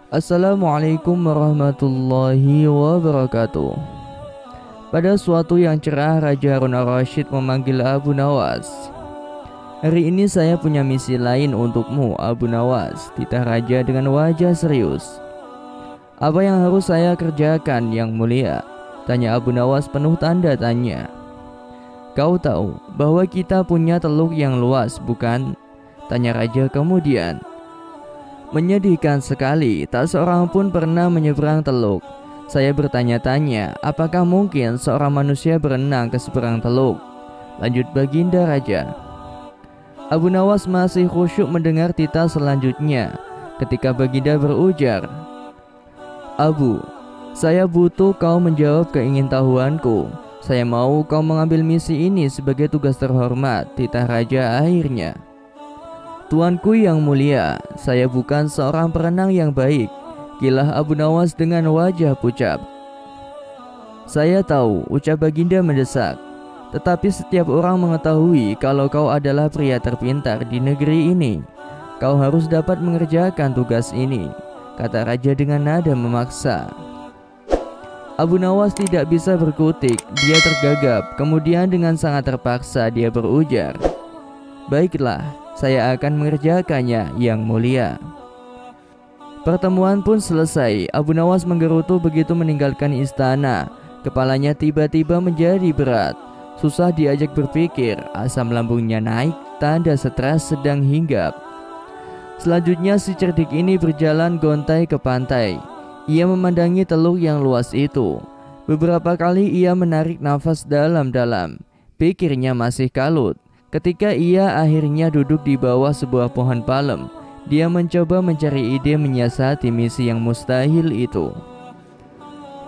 Assalamualaikum warahmatullahi wabarakatuh. Pada suatu yang cerah, Raja Harun al-Rasyid memanggil Abu Nawas. Hari ini saya punya misi lain untukmu, Abu Nawas, titah Raja dengan wajah serius. Apa yang harus saya kerjakan, Yang Mulia? Tanya Abu Nawas penuh tanda tanya. Kau tahu bahwa kita punya teluk yang luas, bukan? Tanya Raja kemudian. Menyedihkan sekali, tak seorang pun pernah menyeberang teluk. Saya bertanya-tanya, apakah mungkin seorang manusia berenang ke seberang teluk? Lanjut Baginda Raja. Abu Nawas masih khusyuk mendengar titah selanjutnya. Ketika Baginda berujar, Abu, saya butuh kau menjawab keingintahuanku. Saya mau kau mengambil misi ini sebagai tugas terhormat. Titah Raja akhirnya. Tuanku yang mulia, saya bukan seorang perenang yang baik, kilah Abu Nawas dengan wajah pucat. Saya tahu, ucap Baginda mendesak, tetapi setiap orang mengetahui kalau kau adalah pria terpintar di negeri ini. Kau harus dapat mengerjakan tugas ini, kata Raja dengan nada memaksa. Abu Nawas tidak bisa berkutik, dia tergagap, kemudian dengan sangat terpaksa dia berujar, baiklah, saya akan mengerjakannya, Yang Mulia. Pertemuan pun selesai. Abu Nawas menggerutu begitu meninggalkan istana. Kepalanya tiba-tiba menjadi berat. Susah diajak berpikir. Asam lambungnya naik, tanda stres sedang hinggap. Selanjutnya si cerdik ini berjalan gontai ke pantai. Ia memandangi teluk yang luas itu. Beberapa kali ia menarik nafas dalam-dalam. Pikirnya masih kalut. Ketika ia akhirnya duduk di bawah sebuah pohon palem, dia mencoba mencari ide menyiasati misi yang mustahil itu.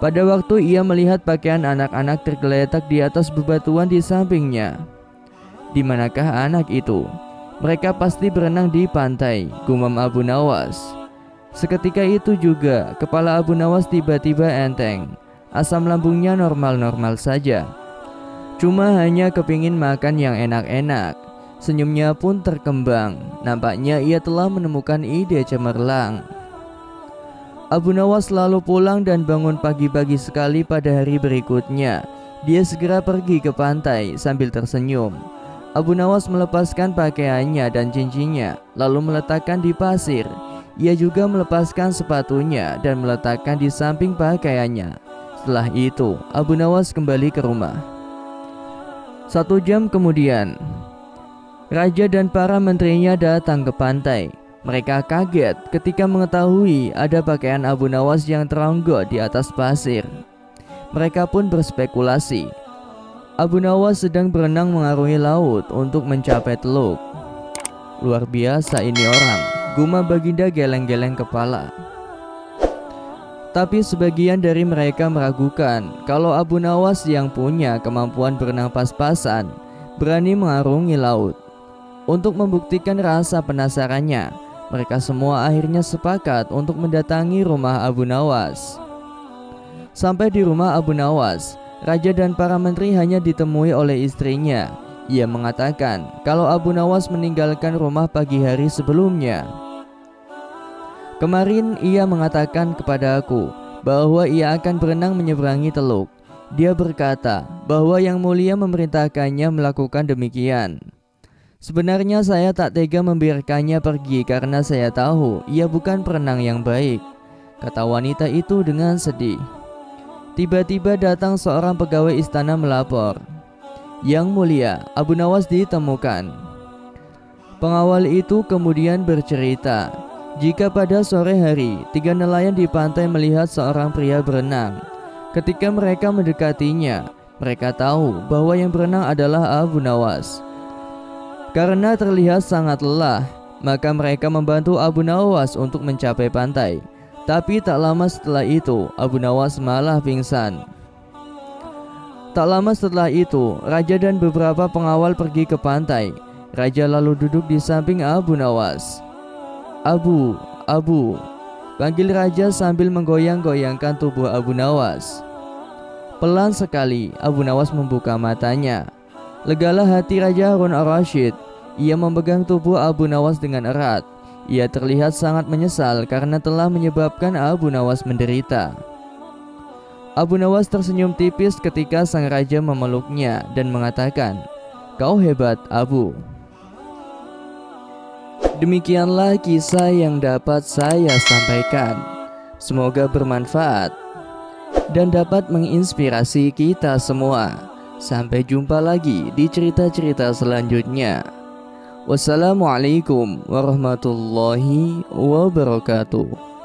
Pada waktu ia melihat pakaian anak-anak tergeletak di atas bebatuan di sampingnya. Di manakah anak itu? Mereka pasti berenang di pantai, gumam Abu Nawas. Seketika itu juga, kepala Abu Nawas tiba-tiba enteng. Asam lambungnya normal-normal saja. Cuma hanya kepingin makan yang enak-enak. Senyumnya pun terkembang. Nampaknya ia telah menemukan ide cemerlang. Abu Nawas lalu pulang dan bangun pagi-pagi sekali pada hari berikutnya. Dia segera pergi ke pantai sambil tersenyum. Abu Nawas melepaskan pakaiannya dan cincinnya, lalu meletakkan di pasir. Ia juga melepaskan sepatunya dan meletakkan di samping pakaiannya. Setelah itu, Abu Nawas kembali ke rumah. 1 jam kemudian, Raja dan para menterinya datang ke pantai. Mereka kaget ketika mengetahui ada pakaian Abu Nawas yang teronggok di atas pasir. Mereka pun berspekulasi, Abu Nawas sedang berenang mengarungi laut untuk mencapai teluk. Luar biasa ini orang, gumam Baginda geleng-geleng kepala. Tapi sebagian dari mereka meragukan kalau Abu Nawas yang punya kemampuan berenang pas-pasan berani mengarungi laut. Untuk membuktikan rasa penasarannya, mereka semua akhirnya sepakat untuk mendatangi rumah Abu Nawas. Sampai di rumah Abu Nawas, Raja dan para menteri hanya ditemui oleh istrinya. Ia mengatakan kalau Abu Nawas meninggalkan rumah pagi hari sebelumnya. Kemarin ia mengatakan kepada aku bahwa ia akan berenang menyeberangi teluk. Dia berkata bahwa Yang Mulia memerintahkannya melakukan demikian. Sebenarnya saya tak tega membiarkannya pergi karena saya tahu ia bukan perenang yang baik, kata wanita itu dengan sedih. Tiba-tiba datang seorang pegawai istana melapor, Yang Mulia, Abu Nawas ditemukan. Pengawal itu kemudian bercerita, jika pada sore hari 3 nelayan di pantai melihat seorang pria berenang. Ketika mereka mendekatinya, mereka tahu bahwa yang berenang adalah Abu Nawas. Karena terlihat sangat lelah, maka mereka membantu Abu Nawas untuk mencapai pantai. Tapi tak lama setelah itu, Abu Nawas malah pingsan. Tak lama setelah itu, Raja dan beberapa pengawal pergi ke pantai. Raja lalu duduk di samping Abu Nawas. Abu, panggil Raja sambil menggoyang-goyangkan tubuh Abu Nawas. Pelan sekali Abu Nawas membuka matanya. Legalah hati Raja Harun al-Rasyid. Ia memegang tubuh Abu Nawas dengan erat. Ia terlihat sangat menyesal karena telah menyebabkan Abu Nawas menderita. Abu Nawas tersenyum tipis ketika sang raja memeluknya dan mengatakan, "Kau hebat, Abu." Demikianlah kisah yang dapat saya sampaikan. Semoga bermanfaat dan dapat menginspirasi kita semua. Sampai jumpa lagi di cerita-cerita selanjutnya. Wassalamualaikum warahmatullahi wabarakatuh.